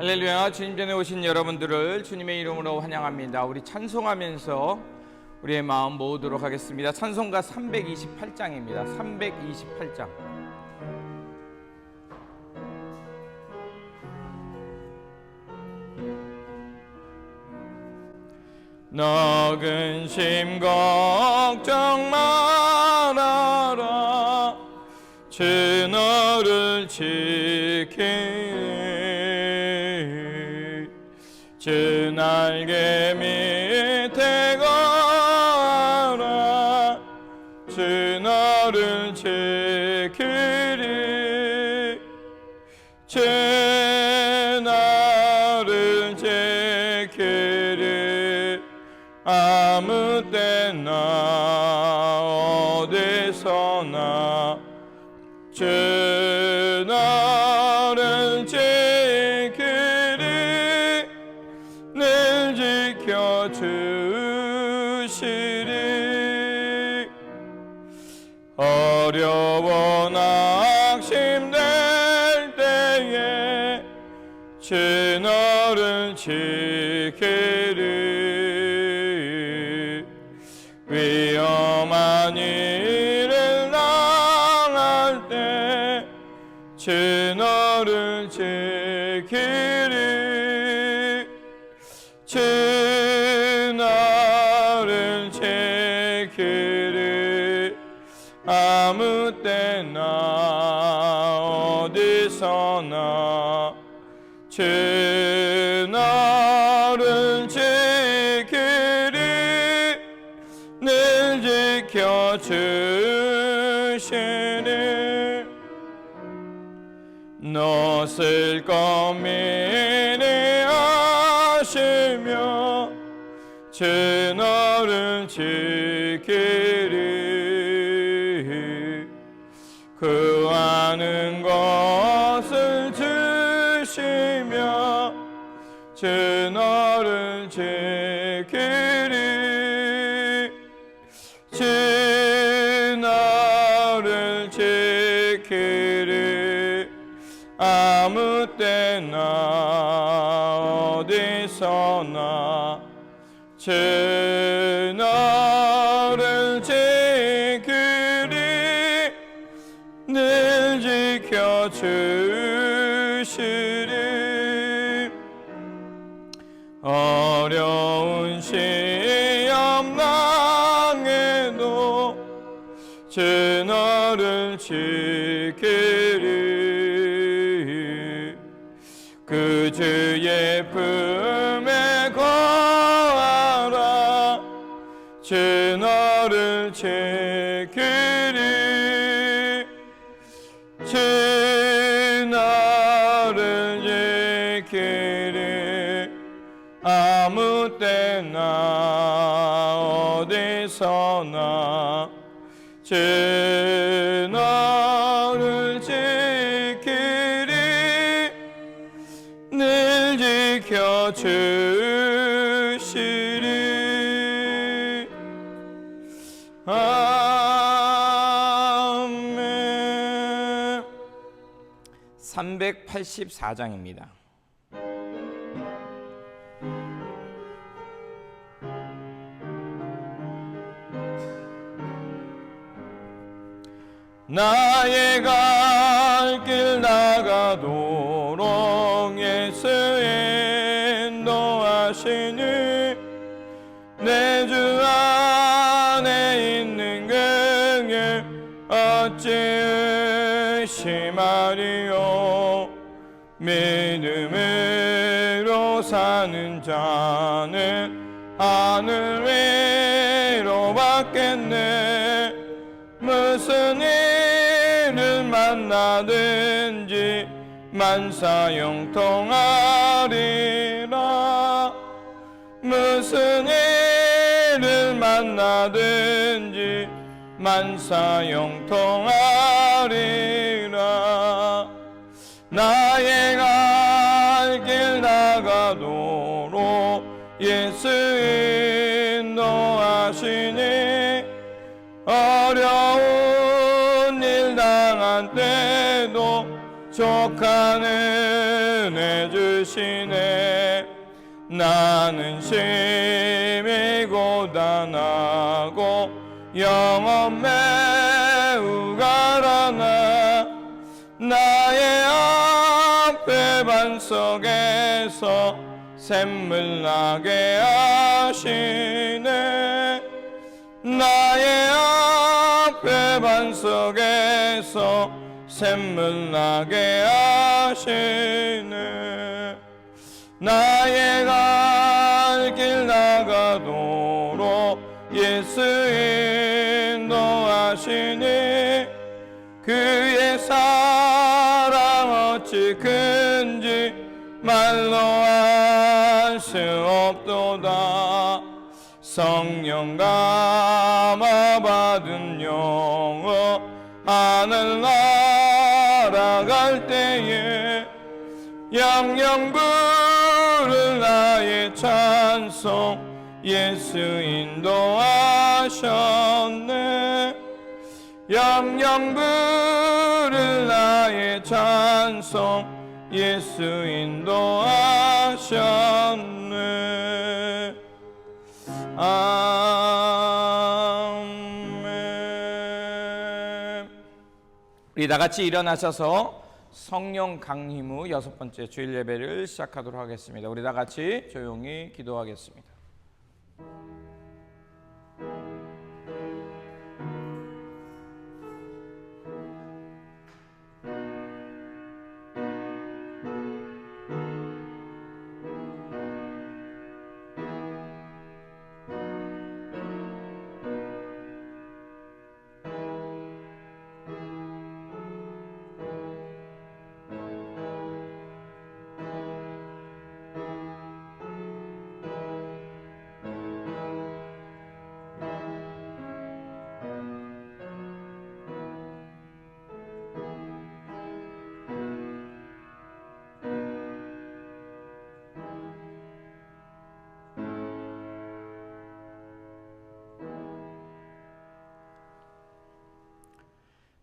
할렐루야. 주님 전에 오신 여러분들을 주님의 이름으로 환영합니다. 우리 찬송하면서 우리의 마음 모으도록 하겠습니다. 찬송가 328장입니다. 328장. 너 근심 걱정 말아라. 주 너를 지키리. 주 날개 밑에 거하라. 주 너를 지키리. 주 너를 지키리. 아무 때나 어디서나 주 너를 지키리. 늘 지켜주시리. 어려워 낙심될 때에 주 너를 지키리. 위험한 일을 당할 때 주 너를 지키리. 주 너를 지키리. 아무 때나 어디서나 주 너를 지키리. 늘 지켜주시리. 너 쓸 고민이 하시며 주 너를 지키리. 구하는 것을 주시며 주 너를 지키리. 주 너를 지키리. 아무 때나 어디서나 주 너를 지키리. 늘 지켜주시리. 어려운 시험 당해도 주 너를 지키리. 그 주의 품에 거하라. 주 너를 지키리. 주 너를 지키리. 아무 때나 어디서나 주 너를 지키리. 늘 지켜주시리. 아멘. 384장입니다. 나의 갈 길 나가도록 예수 인도하시니 내 주 안에 있는 그의 어찌 의심하리요. 믿음으로 사는 자는 하늘 위로 받겠네. 무슨 일을 만나든지 만사형통하리라. 무슨 일을 만나든지 만사형통하리라. 나의 갈 길 나가도록 예수 인도하시니 어려운 일 당한 때도 족한 은혜 주시네. 나는 심히 고단하고 영혼 매우 가라나 나의 앞에 반석에서 샘물 나게 하시네. 나의 앞에 반석에서 샘물 나게 하시네. 나의 갈 길 나가도록 예수 인도하시니 그의 사랑 어찌 큰지 말로 할 수 없도다. 성령 감화 받은 영혼 하늘 날아갈 때에 영영 부를 나의 찬송 예수 인도하셨네. 영영 부를 나의 찬송 예수 인도하셨네. 아멘. 우리 다 같이 일어나셔서 성령 강림 후 6번째 주일 예배를 시작하도록 하겠습니다. 우리 다 같이 조용히 기도하겠습니다.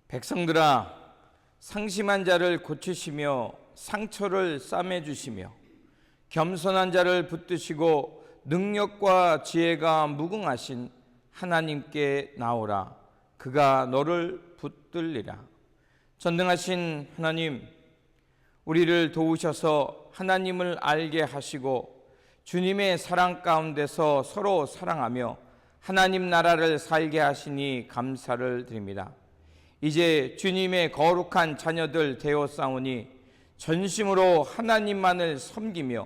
백성들아, 상심한 자를 고치시며 상처를 싸매주시며 겸손한 자를 붙드시고 능력과 지혜가 무궁하신 하나님께 나오라. 그가 너를 붙들리라. 전능하신 하나님, 우리를 도우셔서 하나님을 알게 하시고 주님의 사랑 가운데서 서로 사랑하며 하나님 나라를 살게 하시니 감사를 드립니다. 이제 주님의 거룩한 자녀들 되었사오니 전심으로 하나님만을 섬기며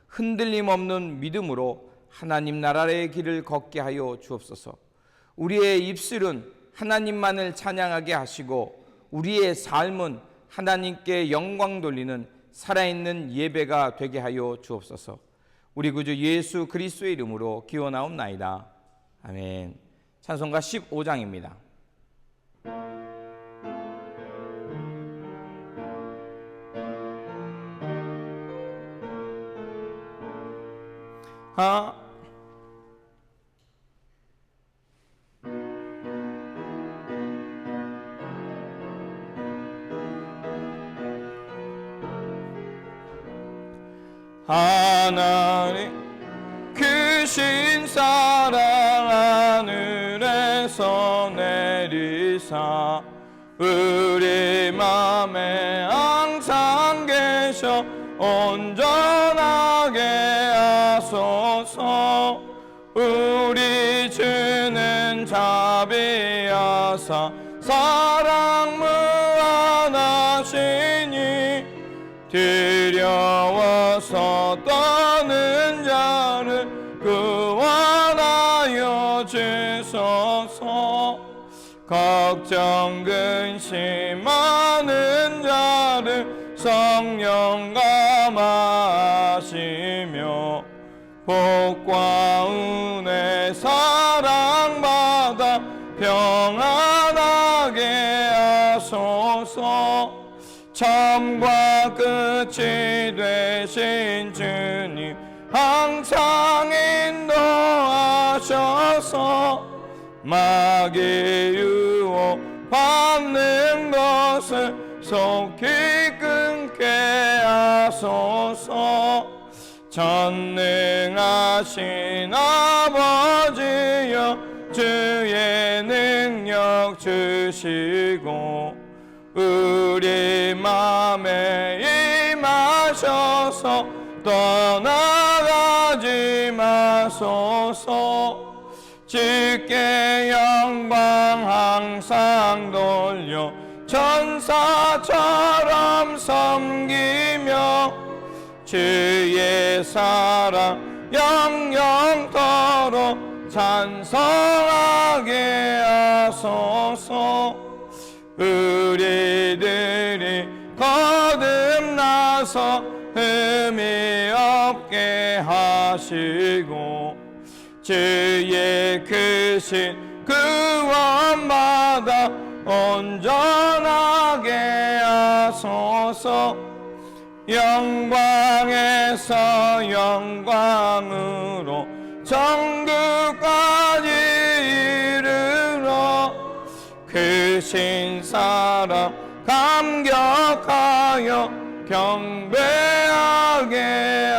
흔들림 없는 믿음으로 하나님 나라의 길을 걷게 하여 주옵소서. 우리의 입술은 하나님만을 찬양하게 하시고 우리의 삶은 하나님께 영광 돌리는 살아있는 예배가 되게 하여 주옵소서. 우리 구주 예수 그리스도의 이름으로 기원하옵나이다. 아멘. 찬송가 15장입니다. 하나님 크신 사랑 하늘에서 내리사 우리 맘에 항상 계셔 온전하게 하소서. 우리 주는 자비하사 사랑 무한하시니 두려워서 떠는 자를 구원하여 주소서. 걱정 근심하는 자를 성령 감화하시며 복과 은혜 사랑받아 평안하게 하소서. 처음과 끝이 되신 주님 항상 인도하셔서 마귀 유혹 받는 것을 속히 끊게 하소서. 전능하신 아버지여 주의 능력 주시고 우리 맘에 임하셔서 떠나가지 마소서. 주께 영광 항상 돌려 천사처럼 섬기며 주의 사랑 영영토록 찬송하게 하소서. 우리들이 거듭나서 흠이 없게 하시고 주의 크신 구원받아 온전하게 하소서. 영광에서 영광으로 천국까지 이르러 크신 사랑 감격하여 경배하게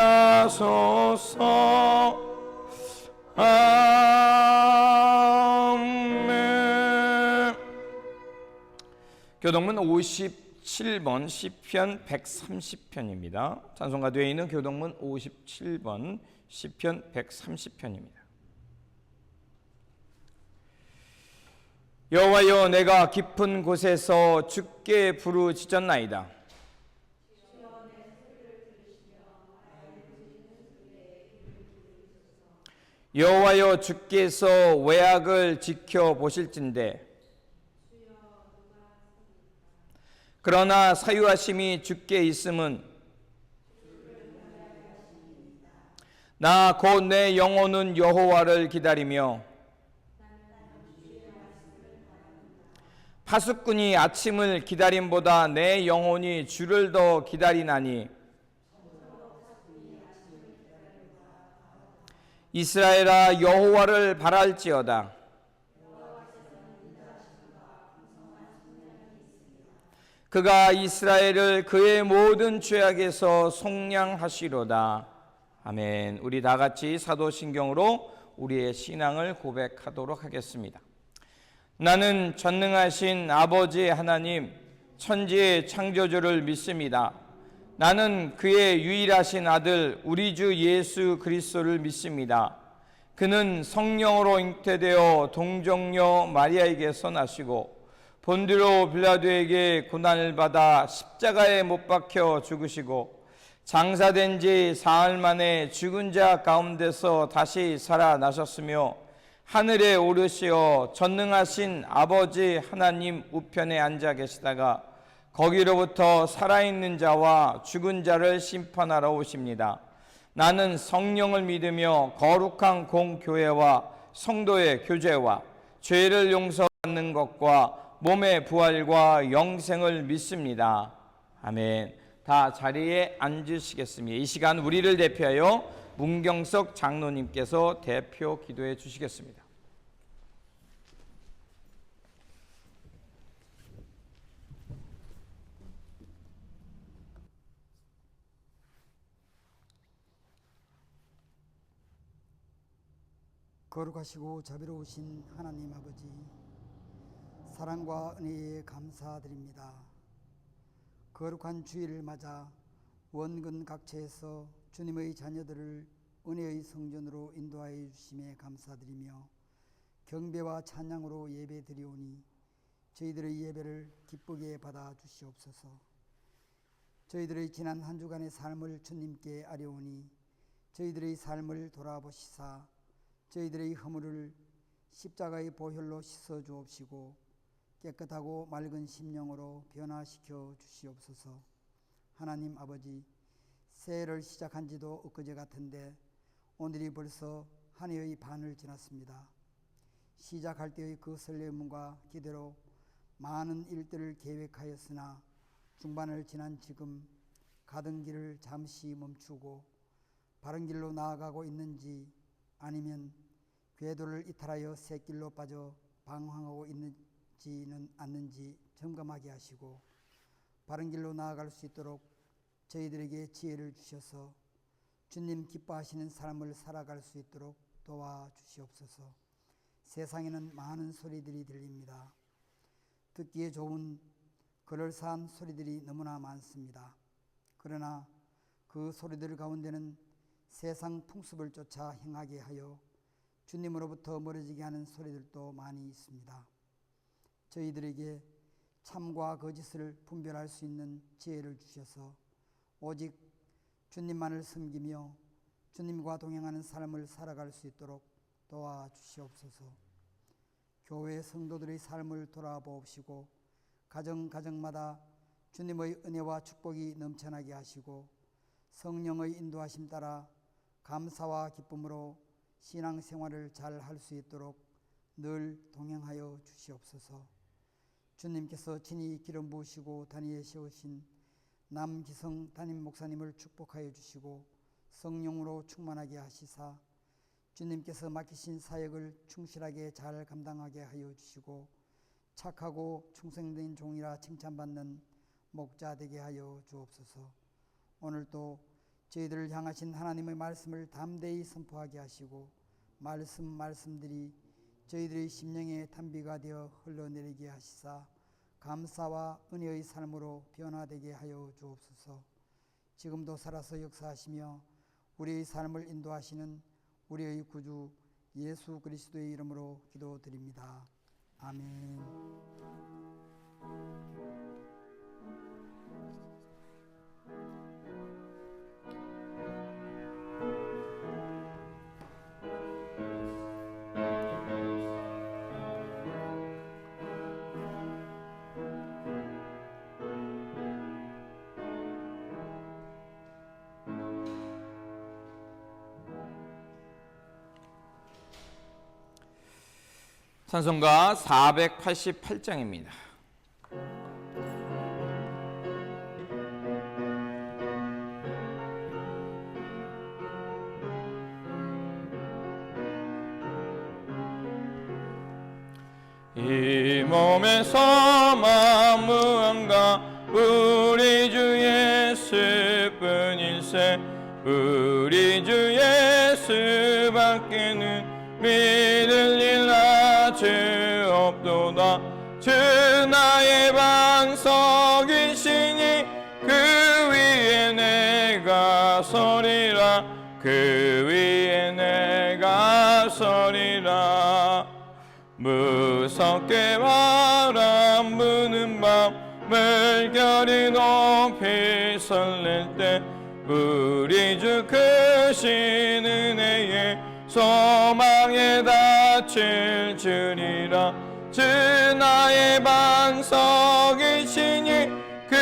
하소서. 아멘. 교동문 57번 시편 130편입니다. 찬송가 뒤에 있는 교동문 57번 시편 130편입니다. 여호와여, 내가 깊은 곳에서 주께 부르짖었나이다. 여호와여, 주께서 외악을 지켜보실진대. 그러나 사유하심이 주께 있음은 나 곧 내 영혼은 여호와를 기다리며 파수꾼이 아침을 기다림보다 내 영혼이 주를 더 기다리나니 이스라엘아, 여호와를 바랄지어다. 그가 이스라엘을 그의 모든 죄악에서 속량하시로다. 아멘. 우리 다 같이 사도신경으로 우리의 신앙을 고백하도록 하겠습니다. 나는 전능하신 아버지 하나님, 천지의 창조주를 믿습니다. 나는 그의 유일하신 아들 우리 주 예수 그리스도를 믿습니다. 그는 성령으로 잉태되어 동정녀 마리아에게서 나시고 본디오 빌라도에게 고난을 받아 십자가에 못 박혀 죽으시고 장사된 지 사흘 만에 죽은 자 가운데서 다시 살아나셨으며 하늘에 오르시어 전능하신 아버지 하나님 우편에 앉아 계시다가 거기로부터 살아있는 자와 죽은 자를 심판하러 오십니다. 나는 성령을 믿으며 거룩한 공교회와 성도의 교제와 죄를 용서받는 것과 몸의 부활과 영생을 믿습니다. 아멘. 다 자리에 앉으시겠습니다. 이 시간 우리를 대표하여 문경석 장로님께서 대표 기도해 주시겠습니다. 거룩하시고 자비로우신 하나님 아버지, 사랑과 은혜에 감사드립니다. 거룩한 주일을 맞아 원근 각처에서 주님의 자녀들을 은혜의 성전으로 인도하여 주심에 감사드리며 경배와 찬양으로 예배드리오니 저희들의 예배를 기쁘게 받아 주시옵소서. 저희들의 지난 한 주간의 삶을 주님께 아뢰오니 저희들의 삶을 돌아보시사 저희들의 허물을 십자가의 보혈로 씻어 주옵시고 깨끗하고 맑은 심령으로 변화시켜 주시옵소서. 하나님 아버지, 새해를 시작한 지도 엊그제 같은데 오늘이 벌써 한 해의 반을 지났습니다. 시작할 때의 그 설렘과 기대로 많은 일들을 계획하였으나 중반을 지난 지금 가던 길을 잠시 멈추고 바른 길로 나아가고 있는지 아니면 궤도를 이탈하여 새 길로 빠져 방황하고 있는지는 않는지 점검하게 하시고 바른 길로 나아갈 수 있도록 저희들에게 지혜를 주셔서 주님 기뻐하시는 삶을 살아갈 수 있도록 도와주시옵소서. 세상에는 많은 소리들이 들립니다. 듣기에 좋은 그럴싸한 소리들이 너무나 많습니다. 그러나 그 소리들 가운데는 세상 풍습을 쫓아 행하게 하여 주님으로부터 멀어지게 하는 소리들도 많이 있습니다. 저희들에게 참과 거짓을 분별할 수 있는 지혜를 주셔서 오직 주님만을 섬기며 주님과 동행하는 삶을 살아갈 수 있도록 도와주시옵소서. 교회 성도들의 삶을 돌아보시고 가정마다 주님의 은혜와 축복이 넘쳐나게 하시고 성령의 인도하심 따라 감사와 기쁨으로 신앙생활을 잘 할 수 있도록 늘 동행하여 주시옵소서. 주님께서 친히 기름 부으시고 단위에 세우신 남기성 담임 목사님을 축복하여 주시고 성령으로 충만하게 하시사 주님께서 맡기신 사역을 충실하게 잘 감당하게 하여 주시고 착하고 충성된 종이라 칭찬받는 목자 되게 하여 주옵소서. 오늘도 저희들을 향하신 하나님의 말씀을 담대히 선포하게 하시고 말씀들이 저희들의 심령의 단비가 되어 흘러내리게 하시사 감사와 은혜의 삶으로 변화되게 하여 주옵소서. 지금도 살아서 역사하시며 우리의 삶을 인도하시는 우리의 구주 예수 그리스도의 이름으로 기도드립니다. 아멘. 찬송가 488장입니다. 이 몸에서 만무한가 우리 주 예수뿐일세 우리 주 예수밖에는 믿을 일 아주 없도다. 주 나의 반석이시니 그 위에 내가 서리라 그 위에 내가 서리라. 무섭게 바람 부는 밤 물결이 높이 설렐 때 우리 주 크신 은혜에 소망에 닫힐 줄이라. 주 나의 반석이시니 그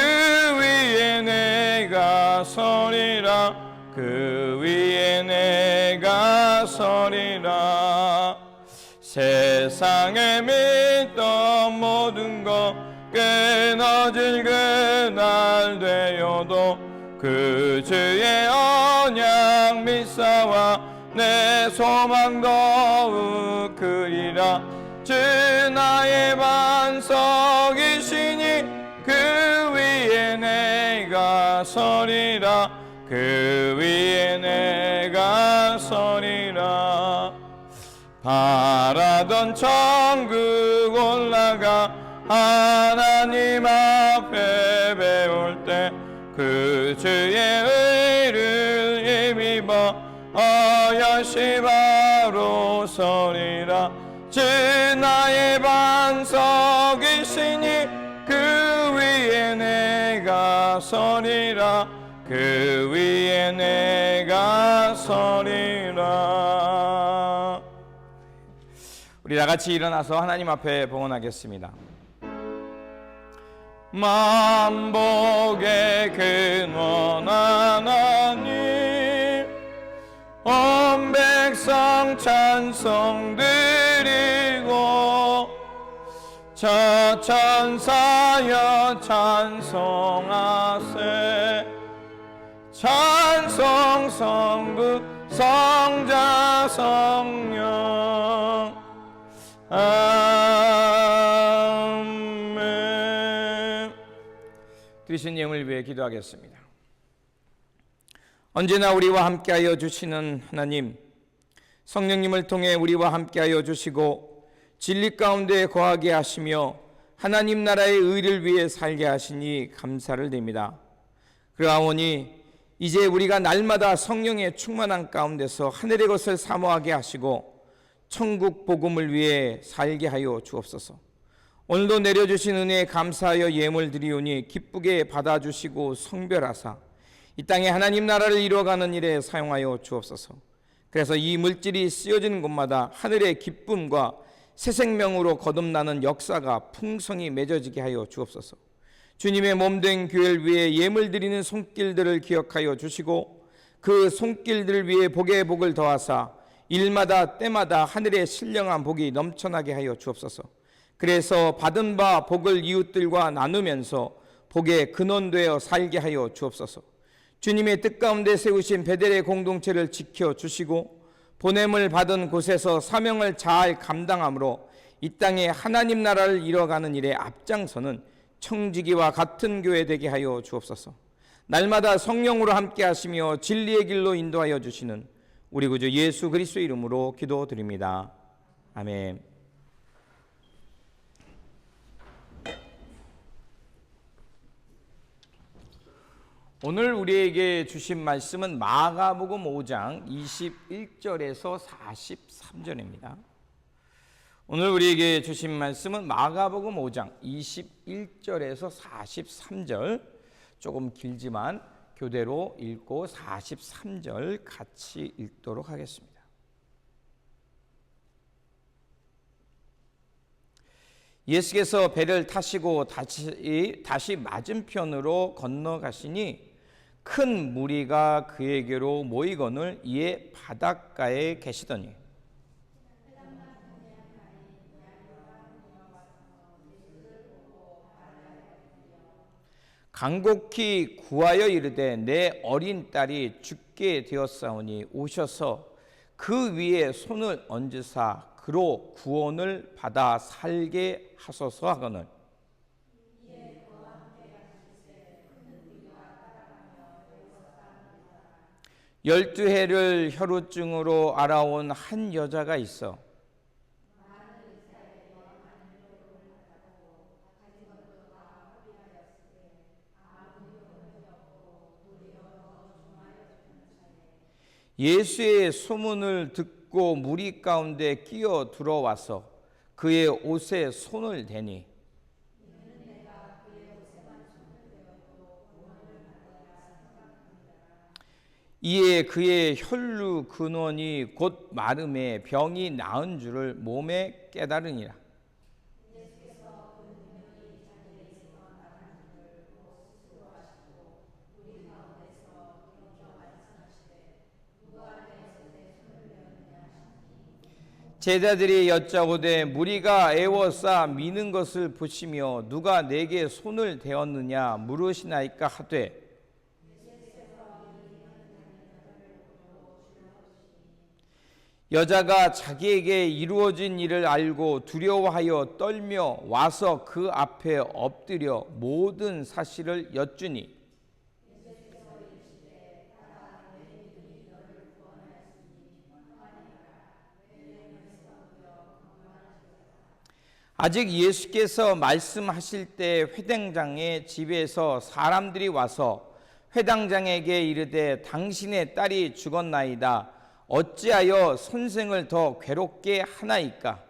위에 내가 서리라 그 위에 내가 서리라. 세상에 믿던 모든 것 끊어질 그날 되어도 그 주의 언약 믿사와 내 소망 더욱 크리라. 주 나의 반석이시니 그 위에 내가 서리라 그 위에 내가 서리라. 바라던 천국 올라가 하나님 앞에 배울 때 그 주의 의를 힘입어 어여시 바로 서리라. 주 나의 반석이시니 그 위에 내가 서리라 그 위에 내가 서리라. 우리 다같이 일어나서 하나님 앞에 봉헌하겠습니다. 만복의 근원 하나님 온 백성 찬송 드리고 저 천사여 찬송하세. 찬송 성부 성자 성령 아멘. 들으신 예물을 위해 기도하겠습니다. 언제나 우리와 함께하여 주시는 하나님, 성령님을 통해 우리와 함께하여 주시고 진리 가운데 거하게 하시며 하나님 나라의 의를 위해 살게 하시니 감사를 드립니다. 그러하오니 이제 우리가 날마다 성령의 충만한 가운데서 하늘의 것을 사모하게 하시고 천국 복음을 위해 살게 하여 주옵소서. 오늘도 내려주신 은혜에 감사하여 예물 드리오니 기쁘게 받아주시고 성별하사 이 땅에 하나님 나라를 이루어가는 일에 사용하여 주옵소서. 그래서 이 물질이 쓰여지는 곳마다 하늘의 기쁨과 새 생명으로 거듭나는 역사가 풍성히 맺어지게 하여 주옵소서. 주님의 몸된 교회를 위해 예물 드리는 손길들을 기억하여 주시고 그 손길들을 위해 복의 복을 더하사 일마다 때마다 하늘의 신령한 복이 넘쳐나게 하여 주옵소서. 그래서 받은 바 복을 이웃들과 나누면서 복의 근원되어 살게 하여 주옵소서. 주님의 뜻 가운데 세우신 베델의 공동체를 지켜주시고 보냄을 받은 곳에서 사명을 잘 감당함으로 이 땅에 하나님 나라를 이뤄가는 일에 앞장서는 청지기와 같은 교회 되게 하여 주옵소서. 날마다 성령으로 함께 하시며 진리의 길로 인도하여 주시는 우리 구주 예수 그리스도의 이름으로 기도드립니다. 아멘. 오늘 우리에게 주신 말씀은 마가복음 5장 21절에서 43절입니다. 오늘 우리에게 주신 말씀은 마가복음 5장 21절에서 43절, 조금 길지만 교대로 읽고 43절 같이 읽도록 하겠습니다. 예수께서 배를 타시고 다시 맞은편으로 건너가시니 큰 무리가 그에게로 모이거늘 이에 바닷가에 계시더니 간곡히 구하여 이르되 내 어린 딸이 죽게 되었사오니 오셔서 그 위에 손을 얹으사 그로 구원을 받아 살게 하소서 하거늘 열두 해를 혈우증으로 알아온 한 여자가 있어 예수의 소문을 듣고 무리 가운데 끼어 들어와서 그의 옷에 손을 대니 이에 그의 혈루 근원이 곧 마름에 병이 나은 줄을 몸에 깨달으니라. 제자들이 여짜오되 무리가 애워싸 미는 것을 보시며 누가 내게 손을 대었느냐 물으시나이까 하되 여자가 자기에게 이루어진 일을 알고 두려워하여 떨며 와서 그 앞에 엎드려 모든 사실을 여쭈니 아직 예수께서 말씀하실 때 회당장의 집에서 사람들이 와서 회당장에게 이르되 당신의 딸이 죽었나이다. 어찌하여 선생을 더 괴롭게 하나이까?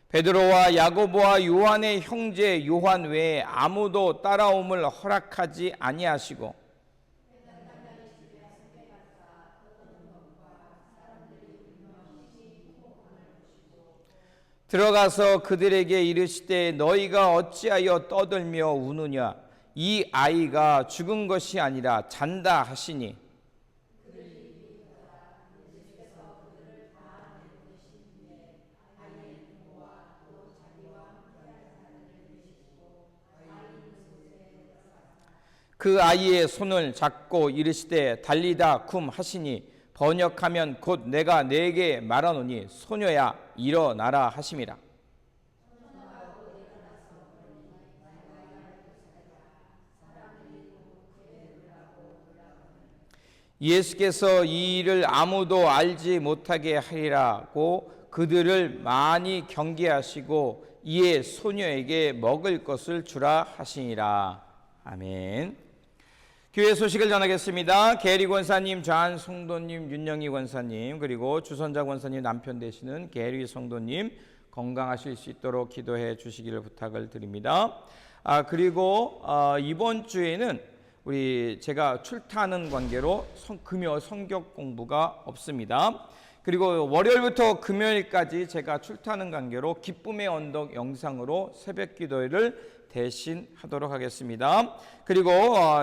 베드로와 야고보와 요한의 형제 요한 외에 아무도 따라옴을 허락하지 아니하시고 들어가서 그들에게 이르시되 너희가 어찌하여 떠들며 우느냐 이 아이가 죽은 것이 아니라 잔다 하시니 그 아이의 손을 잡고 이르시되 달리다 쿰 하시니 번역하면 곧 내가 네게 말하노니 소녀야 일어나라 하심이라. 예수께서 이 일을 아무도 알지 못하게 하리라고 그들을 많이 경계하시고 이에 소녀에게 먹을 것을 주라 하시니라. 아멘. 교회 소식을 전하겠습니다. 게리 권사님, 좌한 성도님, 윤영희 권사님, 그리고 주선자 권사님 남편 되시는 게리 성도님 건강하실 수 있도록 기도해 주시기를 부탁을 드립니다. 그리고 이번 주에는 제가 출타하는 관계로 금요 성격 공부가 없습니다. 그리고 월요일부터 금요일까지 제가 출타하는 관계로 기쁨의 언덕 영상으로 새벽 기도회를 대신 하도록 하겠습니다. 그리고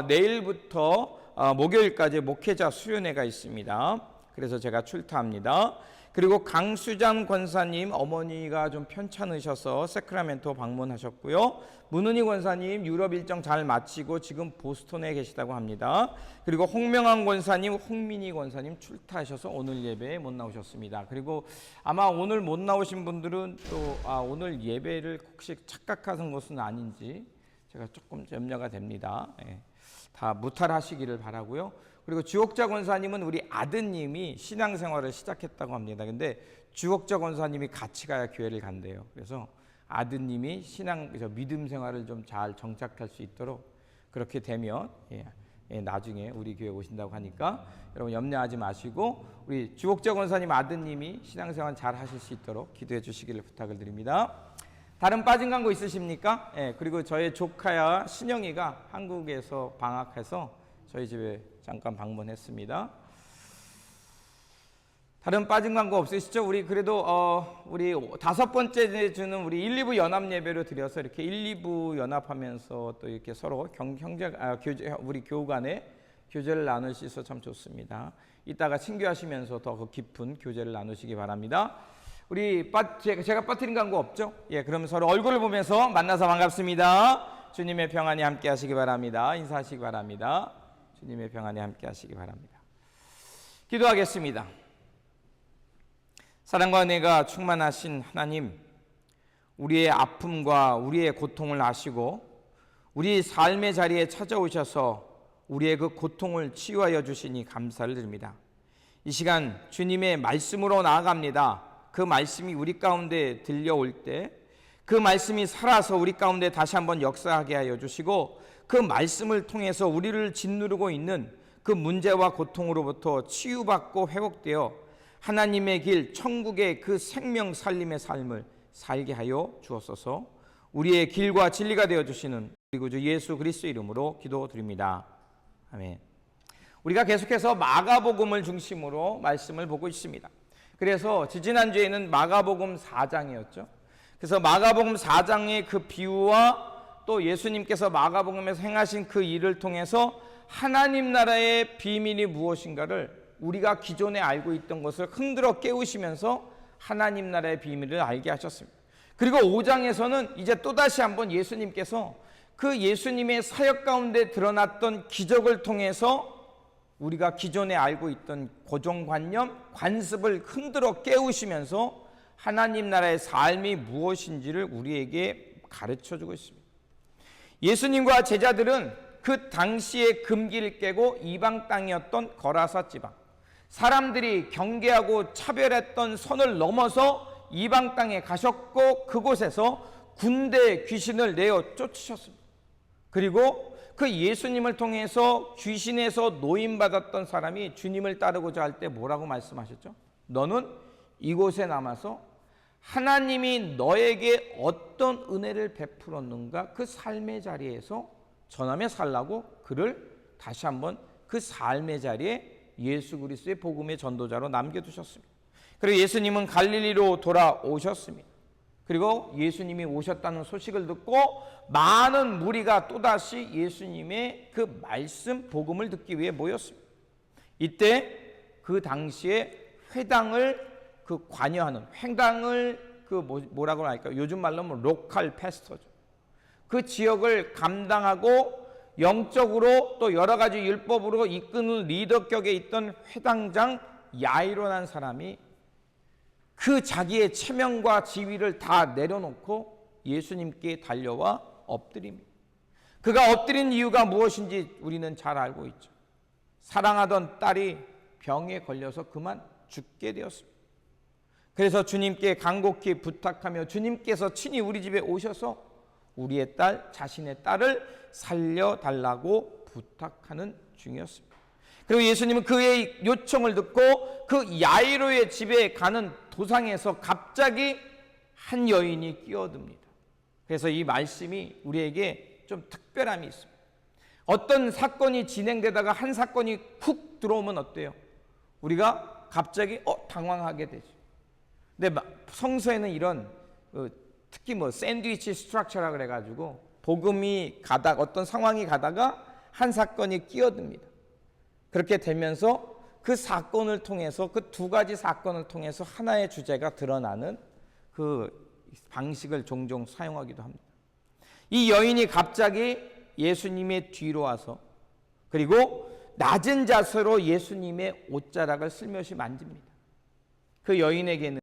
내일부터 목요일까지 목회자 수련회가 있습니다. 그래서 제가 출타합니다. 그리고 강수장 권사님 어머니가 좀 편찮으셔서 세크라멘토 방문하셨고요. 문은희 권사님 유럽 일정 잘 마치고 지금 보스턴에 계시다고 합니다. 그리고 홍명환 권사님, 홍민희 권사님 출타하셔서 오늘 예배에 못 나오셨습니다. 그리고 아마 오늘 못 나오신 분들은 또 오늘 예배를 혹시 착각하는 것은 아닌지 제가 조금 염려가 됩니다. 다 무탈하시기를 바라고요. 그리고 주옥자 권사님은 우리 아드님이 신앙생활을 시작했다고 합니다. 근데 주옥자 권사님이 같이 가야 교회를 간대요. 그래서 아드님이 믿음 생활을 좀 잘 정착할 수 있도록 그렇게 되면 나중에 우리 교회 오신다고 하니까 여러분 염려하지 마시고 우리 주옥자 권사님 아드님이 신앙생활 잘 하실 수 있도록 기도해 주시기를 부탁을 드립니다. 다른 빠진 광고 있으십니까? 그리고 저의 조카야 신영이가 한국에서 방학해서 저희 집에 잠깐 방문했습니다. 다른 빠진 광고 없으시죠? 우리 그래도 우리 5번째 주는 우리 1, 2부 연합 예배로 드려서 이렇게 1, 2부 연합하면서 또 이렇게 서로 우리 교우 간에 교제를 나눌 수 있어서 참 좋습니다. 이따가 친교하시면서 더 깊은 교제를 나누시기 바랍니다. 제가 빠뜨린 광고 없죠? 그럼 서로 얼굴을 보면서 만나서 반갑습니다. 주님의 평안이 함께 하시기 바랍니다. 인사하시기 바랍니다. 주님의 평안이 함께 하시기 바랍니다. 기도하겠습니다. 사랑과 은혜가 충만하신 하나님, 우리의 아픔과 우리의 고통을 아시고 우리 삶의 자리에 찾아오셔서 우리의 그 고통을 치유하여 주시니 감사를 드립니다. 이 시간 주님의 말씀으로 나아갑니다. 그 말씀이 우리 가운데 들려올 때 그 말씀이 살아서 우리 가운데 다시 한번 역사하게 하여 주시고 그 말씀을 통해서 우리를 짓누르고 있는 그 문제와 고통으로부터 치유받고 회복되어 하나님의 길, 천국의 그 생명 살림의 삶을 살게 하여 주옵소서. 우리의 길과 진리가 되어주시는 우리 구주 예수 그리스도 이름으로 기도드립니다. 아멘. 우리가 계속해서 마가복음을 중심으로 말씀을 보고 있습니다. 그래서 지지난주에는 마가복음 4장이었죠. 그래서 마가복음 4장의 그 비유와 또 예수님께서 마가복음에서 행하신 그 일을 통해서 하나님 나라의 비밀이 무엇인가를 우리가 기존에 알고 있던 것을 흔들어 깨우시면서 하나님 나라의 비밀을 알게 하셨습니다. 그리고 5장에서는 이제 또다시 한번 예수님께서 그 예수님의 사역 가운데 드러났던 기적을 통해서 우리가 기존에 알고 있던 고정관념, 관습을 흔들어 깨우시면서 하나님 나라의 삶이 무엇인지를 우리에게 가르쳐주고 있습니다. 예수님과 제자들은 그 당시의 금기를 깨고 이방 땅이었던 거라사 지방, 사람들이 경계하고 차별했던 선을 넘어서 이방 땅에 가셨고 그곳에서 군대 귀신을 내어 쫓으셨습니다. 그리고 그 예수님을 통해서 귀신에서 노임받았던 사람이 주님을 따르고자 할 때 뭐라고 말씀하셨죠? 너는 이곳에 남아서 하나님이 너에게 어떤 은혜를 베풀었는가 그 삶의 자리에서 전하며 살라고 그를 다시 한번 그 삶의 자리에 예수 그리스도의 복음의 전도자로 남겨두셨습니다. 그리고 예수님은 갈릴리로 돌아오셨습니다. 그리고 예수님이 오셨다는 소식을 듣고 많은 무리가 또다시 예수님의 그 말씀 복음을 듣기 위해 모였습니다. 이때 그 당시에 회당을 관여하는 회당을 뭐라고 할까요? 요즘 말로 하면 로컬 패스터죠. 그 지역을 감당하고 영적으로 또 여러 가지 율법으로 이끄는 리더격에 있던 회당장 야이로라는 사람이 그 자기의 체면과 지위를 다 내려놓고 예수님께 달려와 엎드립니다. 그가 엎드린 이유가 무엇인지 우리는 잘 알고 있죠. 사랑하던 딸이 병에 걸려서 그만 죽게 되었습니다. 그래서 주님께 간곡히 부탁하며 주님께서 친히 우리 집에 오셔서 우리의 딸, 자신의 딸을 살려달라고 부탁하는 중이었습니다. 그리고 예수님은 그의 요청을 듣고 그 야이로의 집에 가는 도상에서 갑자기 한 여인이 끼어듭니다. 그래서 이 말씀이 우리에게 좀 특별함이 있습니다. 어떤 사건이 진행되다가 한 사건이 훅 들어오면 어때요? 우리가 갑자기 당황하게 되죠. 근데 성서에는 이런 특히 샌드위치 스트럭처라 그래가지고 복음이 가다가 어떤 상황이 가다가 한 사건이 끼어듭니다. 그렇게 되면서 그 사건을 통해서 그 두 가지 사건을 통해서 하나의 주제가 드러나는 그 방식을 종종 사용하기도 합니다. 이 여인이 갑자기 예수님의 뒤로 와서 그리고 낮은 자세로 예수님의 옷자락을 슬며시 만집니다. 그 여인에게는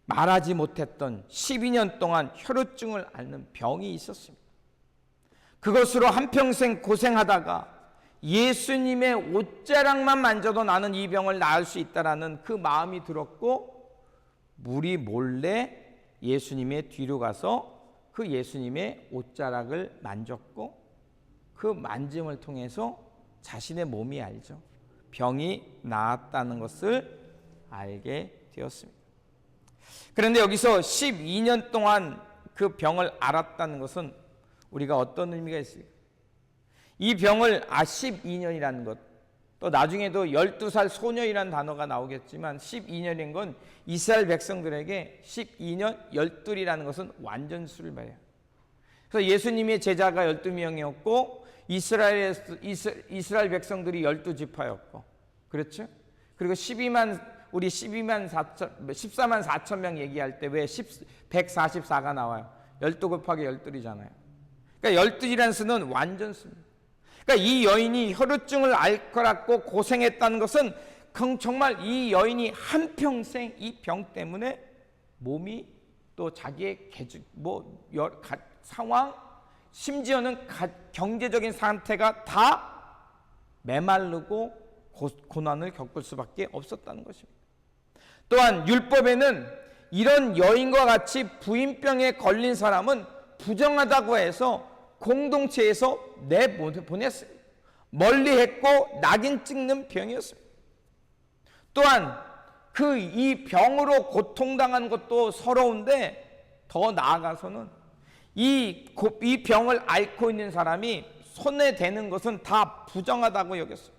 말하지 못했던 12년 동안 혈루증을 앓는 병이 있었습니다. 그것으로 한평생 고생하다가 예수님의 옷자락만 만져도 나는 이 병을 나을 수 있다라는 그 마음이 들었고 무리 몰래 예수님의 뒤로 가서 그 예수님의 옷자락을 만졌고 그 만짐을 통해서 자신의 몸이 알죠. 병이 나았다는 것을 알게 되었습니다. 그런데 여기서 12년 동안 그 병을 앓았다는 것은 우리가 어떤 의미가 있을까? 이 병을 12년이라는 것, 또 나중에도 12살 소녀이라는 단어가 나오겠지만 12년인 건 이스라엘 백성들에게 12년 12이라는 것은 완전수를 말해요. 그래서 예수님의 제자가 12명이었고 이스라엘 백성들이 12지파였고 그렇죠? 그리고 14만 4천 명 얘기할 때 왜 144가 나와요? 12 곱하기 12이잖아요. 그러니까 12이라는 수는 완전수입니다. 그러니까 이 여인이 혈루증을 앓고 고생했다는 것은 정말 이 여인이 한평생 이 병 때문에 몸이 또 자기의 상황 심지어는 경제적인 상태가 다 메마르고 고난을 겪을 수밖에 없었다는 것입니다. 또한 율법에는 이런 여인과 같이 부인병에 걸린 사람은 부정하다고 해서 공동체에서 내보냈어요. 멀리했고 낙인 찍는 병이었습니다. 또한 이 병으로 고통당하는 것도 서러운데 더 나아가서는 이 병을 앓고 있는 사람이 손에 대는 것은 다 부정하다고 여겼어요.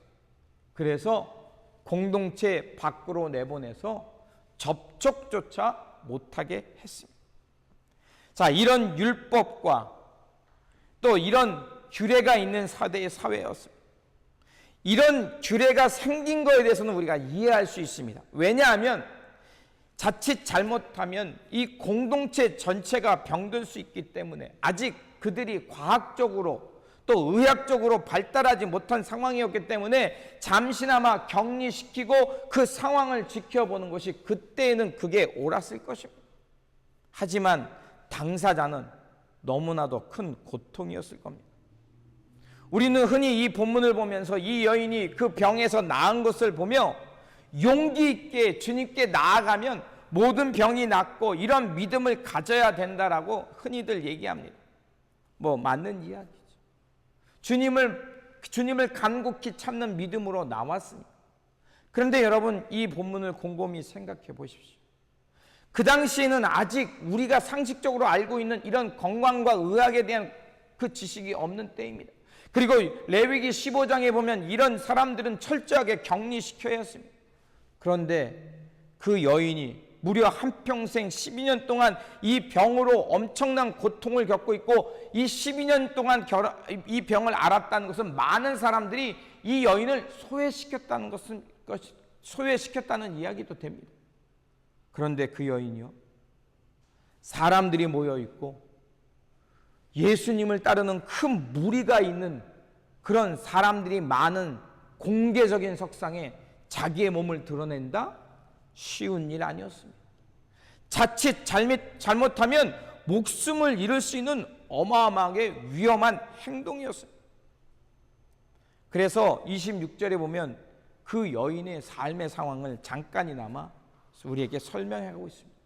그래서 공동체 밖으로 내보내서 접촉조차 못하게 했습니다. 자, 이런 율법과 또 이런 규례가 있는 사대의 사회였습니다. 이런 규례가 생긴 것에 대해서는 우리가 이해할 수 있습니다. 왜냐하면 자칫 잘못하면 이 공동체 전체가 병들 수 있기 때문에 아직 그들이 과학적으로 또 의학적으로 발달하지 못한 상황이었기 때문에 잠시나마 격리시키고 그 상황을 지켜보는 것이 그때에는 그게 옳았을 것입니다. 하지만 당사자는 너무나도 큰 고통이었을 겁니다. 우리는 흔히 이 본문을 보면서 이 여인이 그 병에서 나은 것을 보며 용기 있게 주님께 나아가면 모든 병이 낫고 이런 믿음을 가져야 된다라고 흔히들 얘기합니다. 맞는 이야기죠. 주님을 간곡히 찾는 믿음으로 나왔습니다. 그런데 여러분 이 본문을 곰곰이 생각해 보십시오. 그 당시에는 아직 우리가 상식적으로 알고 있는 이런 건강과 의학에 대한 그 지식이 없는 때입니다. 그리고 레위기 15장에 보면 이런 사람들은 철저하게 격리시켜야 했습니다. 그런데 그 여인이 무려 한평생 12년 동안 이 병으로 엄청난 고통을 겪고 있고 이 12년 동안 이 병을 앓았다는 것은 많은 사람들이 이 여인을 소외시켰다는 이야기도 됩니다. 그런데 그 여인이요, 사람들이 모여 있고 예수님을 따르는 큰 무리가 있는 그런 사람들이 많은 공개적인 석상에 자기의 몸을 드러낸다? 쉬운 일 아니었습니다. 자칫 잘못하면 목숨을 잃을 수 있는 어마어마하게 위험한 행동이었습니다. 그래서 26절에 보면 그 여인의 삶의 상황을 잠깐이나마 우리에게 설명하고 있습니다.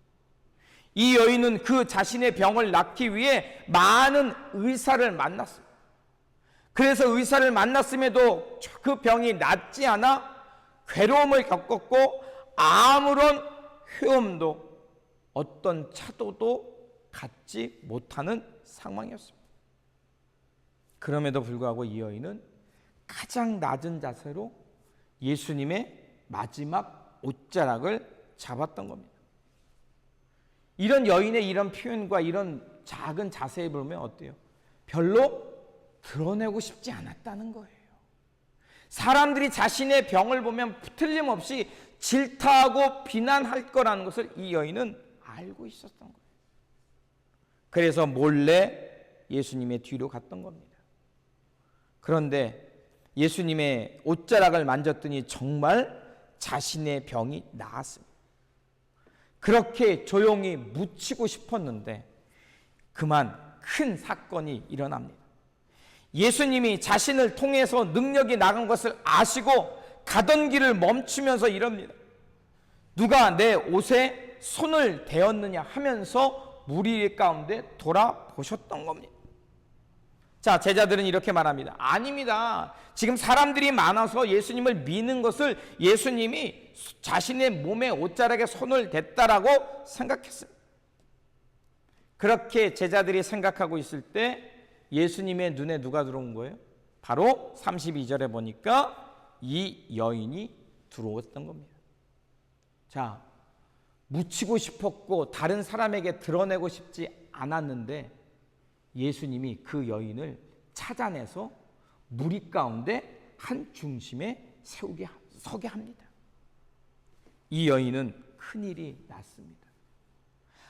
이 여인은 그 자신의 병을 낫기 위해 많은 의사를 만났습니다. 그래서 의사를 만났음에도 그 병이 낫지 않아 괴로움을 겪었고 아무런 회음도 어떤 차도도 갖지 못하는 상황이었습니다. 그럼에도 불구하고 이 여인은 가장 낮은 자세로 예수님의 마지막 옷자락을 잡았던 겁니다. 이런 여인의 이런 표현과 이런 작은 자세에 보면 어때요? 별로 드러내고 싶지 않았다는 거예요. 사람들이 자신의 병을 보면 틀림없이 질타하고 비난할 거라는 것을 이 여인은 알고 있었던 거예요. 그래서 몰래 예수님의 뒤로 갔던 겁니다. 그런데 예수님의 옷자락을 만졌더니 정말 자신의 병이 나았습니다. 그렇게 조용히 묻히고 싶었는데 그만 큰 사건이 일어납니다. 예수님이 자신을 통해서 능력이 나간 것을 아시고 가던 길을 멈추면서 이럽니다. 누가 내 옷에 손을 대었느냐 하면서 무리 가운데 돌아보셨던 겁니다. 자, 제자들은 이렇게 말합니다. 아닙니다. 지금 사람들이 많아서 예수님을 미는 것을 예수님이 자신의 몸에 옷자락에 손을 댔다라고 생각했습니다. 그렇게 제자들이 생각하고 있을 때 예수님의 눈에 누가 들어온 거예요? 바로 32절에 보니까 이 여인이 들어왔던 겁니다. 자, 묻히고 싶었고 다른 사람에게 드러내고 싶지 않았는데 예수님이 그 여인을 찾아내서 무리 가운데 한 중심에 서게 합니다. 이 여인은 큰일이 났습니다.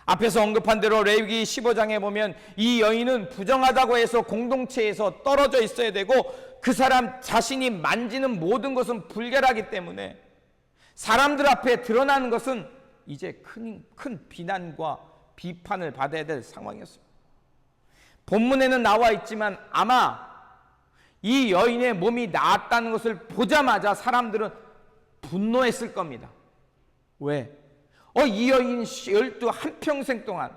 앞에서 언급한 대로 레위기 15장에 보면 이 여인은 부정하다고 해서 공동체에서 떨어져 있어야 되고 그 사람 자신이 만지는 모든 것은 불결하기 때문에 사람들 앞에 드러나는 것은 이제 큰 비난과 비판을 받아야 될 상황이었습니다. 본문에는 나와 있지만 아마 이 여인의 몸이 나았다는 것을 보자마자 사람들은 분노했을 겁니다. 왜? 이 여인 12 한평생 동안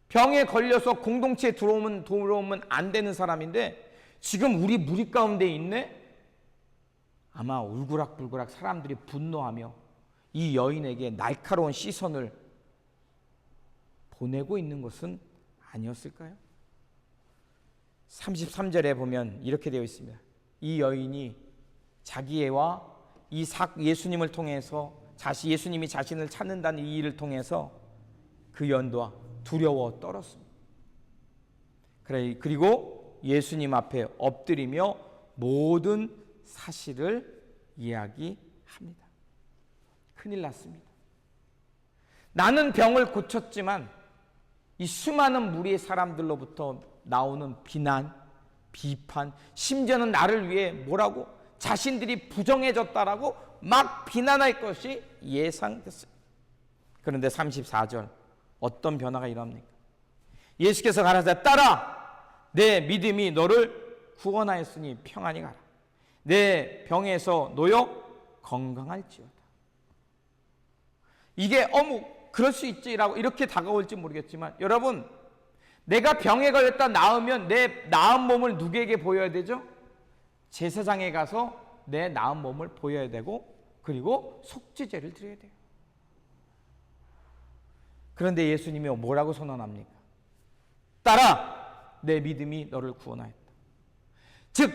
병에 걸려서 공동체에 들어오면 안 되는 사람인데 지금 우리 무리 가운데 있네? 아마 울그락불그락 사람들이 분노하며 이 여인에게 날카로운 시선을 보내고 있는 것은 아니었을까요? 33절에 보면 이렇게 되어 있습니다. 이 여인이 자기애와 예수님을 통해서 예수님이 자신을 찾는다는 이 일을 통해서 그 연도와 두려워 떨었습니다. 그리고 예수님 앞에 엎드리며 모든 사실을 이야기합니다. 큰일 났습니다. 나는 병을 고쳤지만 이 수많은 무리의 사람들로부터 나오는 비난, 비판, 심지어는 나를 위해 뭐라고? 자신들이 부정해졌다라고 막 비난할 것이 예상됐어요. 그런데 34절 어떤 변화가 일어납니까? 예수께서 가라사대 따라 내 믿음이 너를 구원하였으니 평안히 가라. 내 병에서 놓여 건강할지어다. 이게 그럴 수 있지라고 이렇게 다가올지 모르겠지만 여러분 내가 병에 걸렸다 나으면 내 나은 몸을 누구에게 보여야 되죠? 제사장에 가서 내 나은 몸을 보여야 되고 그리고 속죄제를 드려야 돼요. 그런데 예수님이 뭐라고 선언합니까? 따라 내 믿음이 너를 구원하였다. 즉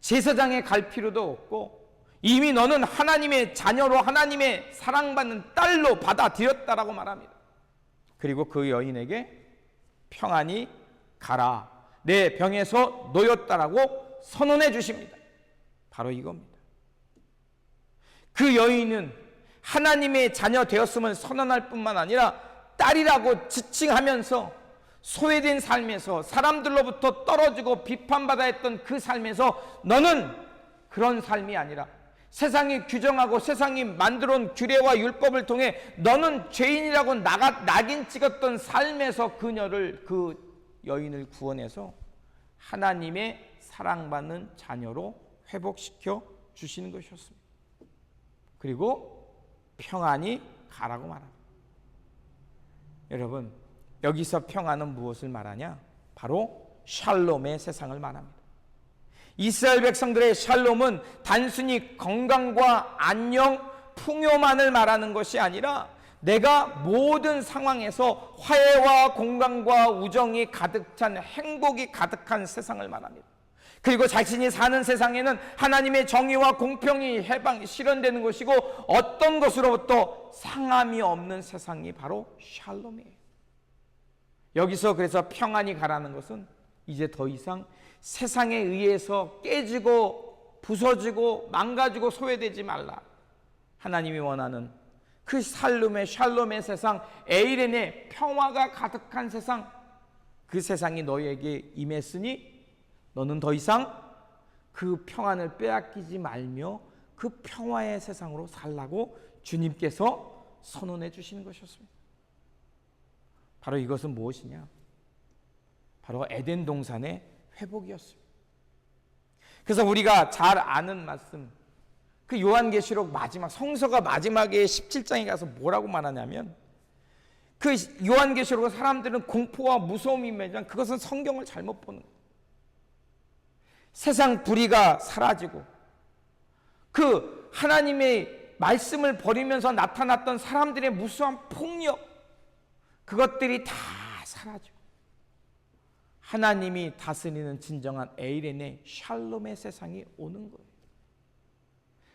제사장에 갈 필요도 없고 이미 너는 하나님의 자녀로 하나님의 사랑받는 딸로 받아들였다라고 말합니다. 그리고 그 여인에게 평안히 가라. 내 병에서 놓였다라고 선언해 주십니다. 바로 이겁니다. 그 여인은 하나님의 자녀 되었음을 선언할 뿐만 아니라 딸이라고 지칭하면서 소외된 삶에서 사람들로부터 떨어지고 비판받아야 했던 그 삶에서 너는 그런 삶이 아니라 세상이 규정하고 세상이 만들어 온 규례와 율법을 통해 너는 죄인이라고 낙인 찍었던 삶에서 그 여인을 구원해서 하나님의 사랑받는 자녀로 회복시켜 주시는 것이었습니다. 그리고 평안이 가라고 말합니다. 여러분, 여기서 평안은 무엇을 말하냐? 바로 샬롬의 세상을 말합니다. 이스라엘 백성들의 샬롬은 단순히 건강과 안녕, 풍요만을 말하는 것이 아니라 내가 모든 상황에서 화해와 공감과 우정이 가득 찬 행복이 가득한 세상을 말합니다. 그리고 자신이 사는 세상에는 하나님의 정의와 공평이 실현되는 것이고 어떤 것으로부터 상함이 없는 세상이 바로 샬롬이에요. 여기서 그래서 평안이 가라는 것은 이제 더 이상 세상에 의해서 깨지고 부서지고 망가지고 소외되지 말라. 하나님이 원하는 그 샬롬의 세상, 에이렌의 평화가 가득한 세상, 그 세상이 너희에게 임했으니 너는 더 이상 그 평안을 빼앗기지 말며 그 평화의 세상으로 살라고 주님께서 선언해 주시는 것이었습니다. 바로 이것은 무엇이냐? 바로 에덴 동산의 회복이었습니다. 그래서 우리가 잘 아는 말씀, 그 요한계시록 마지막, 성서가 마지막에 17장에 가서 뭐라고 말하냐면, 그 요한계시록은 사람들은 공포와 무서움이 임하지만 그것은 성경을 잘못 보는 거예요. 세상 불의가 사라지고 그 하나님의 말씀을 버리면서 나타났던 사람들의 무수한 폭력, 그것들이 다 사라지고 하나님이 다스리는 진정한 에이렌의 샬롬의 세상이 오는 거예요.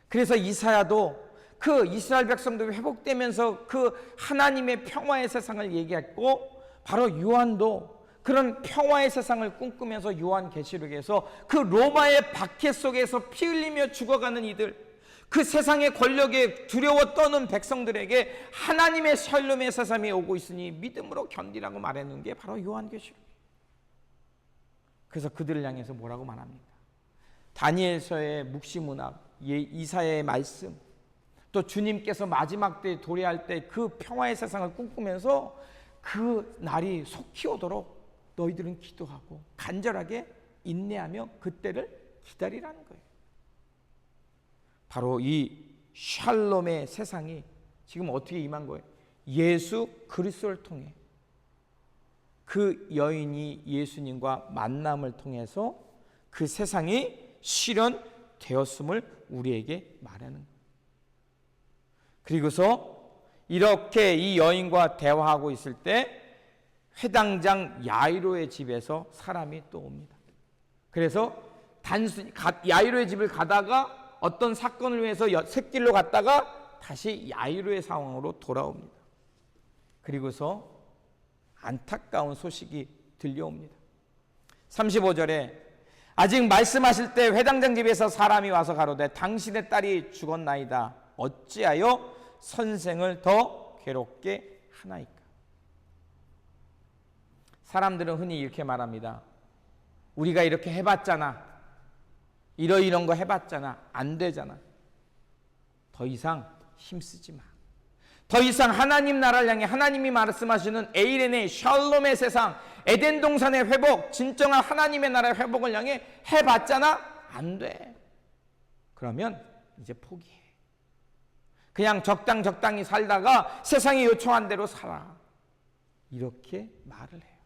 그래서 이사야도 그 이스라엘 백성들이 회복되면서 그 하나님의 평화의 세상을 얘기했고, 바로 요한도 그런 평화의 세상을 꿈꾸면서 요한계시록에서 그 로마의 박해 속에서 피 흘리며 죽어가는 이들, 그 세상의 권력에 두려워 떠는 백성들에게 하나님의 샬롬의 세상이 오고 있으니 믿음으로 견디라고 말하는 게 바로 요한계시록. 그래서 그들을 향해서 뭐라고 말합니까? 다니엘서의 묵시문학, 이사야의 말씀, 또 주님께서 마지막 때에 도래할 때 그 평화의 세상을 꿈꾸면서 그 날이 속히 오도록 너희들은 기도하고 간절하게 인내하며 그때를 기다리라는 거예요. 바로 이 샬롬의 세상이 지금 어떻게 임한 거예요? 예수 그리스도를 통해, 그 여인이 예수님과 만남을 통해서 그 세상이 실현되었음을 우리에게 말하는 거예요. 그리고서 이렇게 이 여인과 대화하고 있을 때 회당장 야이로의 집에서 사람이 또 옵니다. 그래서 단순히 야이로의 집을 가다가 어떤 사건을 위해서 샛길로 갔다가 다시 야이로의 상황으로 돌아옵니다. 그리고서 안타까운 소식이 들려옵니다. 35절에 아직 말씀하실 때 회당장 집에서 사람이 와서 가로되 당신의 딸이 죽었나이다. 어찌하여 선생을 더 괴롭게 하나이까? 사람들은 흔히 이렇게 말합니다. 우리가 이렇게 해봤잖아. 이런 거 해봤잖아. 안 되잖아. 더 이상 힘쓰지 마. 더 이상 하나님 나라를 향해 하나님이 말씀하시는 에이렌의 샬롬의 세상, 에덴 동산의 회복, 진정한 하나님의 나라의 회복을 향해 해봤잖아. 안 돼. 그러면 이제 포기해. 그냥 적당히 살다가 세상이 요청한 대로 살아. 이렇게 말을 해요.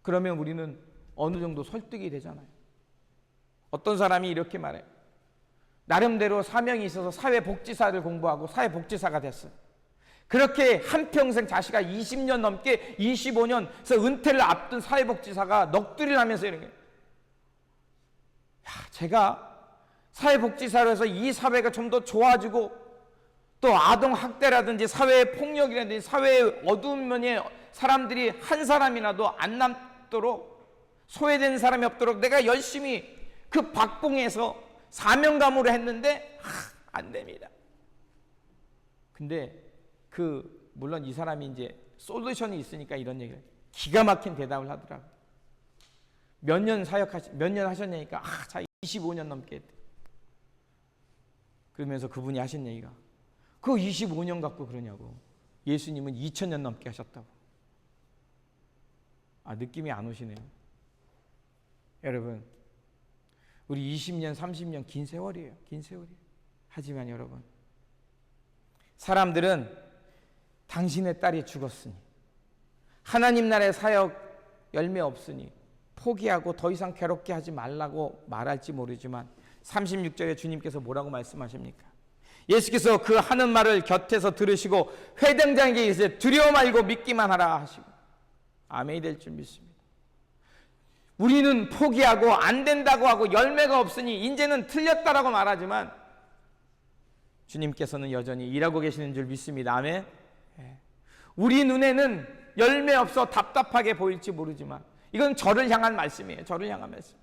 그러면 우리는 어느 정도 설득이 되잖아요. 어떤 사람이 이렇게 말해요. 나름대로 사명이 있어서 사회복지사를 공부하고 사회복지사가 됐어요. 그렇게 한평생 자기가 20년 넘게 25년 그래서 은퇴를 앞둔 사회복지사가 넋두리를 하면서 이런 게, 제가 사회복지사로 해서 이 사회가 좀 더 좋아지고 또 아동학대라든지 사회폭력이라든지 사회의 어두운 면에 사람들이 한 사람이라도 안 남도록, 소외된 사람이 없도록 내가 열심히 그 박봉해서 사명감으로 했는데 안 됩니다. 근데 물론 이 사람이 이제 솔루션이 있으니까 이런 얘기를, 기가 막힌 대답을 하더라고요. 몇 년 하셨냐니까 자 25년 넘게 했대. 그러면서 그분이 하신 얘기가, 그거 25년 갖고 그러냐고. 예수님은 2000년 넘게 하셨다고. 느낌이 안 오시네요. 여러분, 우리 20년, 30년 긴 세월이에요. 긴 세월이에요. 하지만 여러분, 사람들은 당신의 딸이 죽었으니, 하나님 나라의 사역 열매 없으니 포기하고 더 이상 괴롭게 하지 말라고 말할지 모르지만 36절에 주님께서 뭐라고 말씀하십니까? 예수께서 그 하는 말을 곁에서 들으시고 회당장에게 이르시되 두려워 말고 믿기만 하라 하시고 아멘이 될 줄 믿습니다. 우리는 포기하고 안 된다고 하고 열매가 없으니 이제는 틀렸다라고 말하지만 주님께서는 여전히 일하고 계시는 줄 믿습니다. 아멘. 우리 눈에는 열매 없어 답답하게 보일지 모르지만 이건 저를 향한 말씀이에요. 저를 향한 말씀.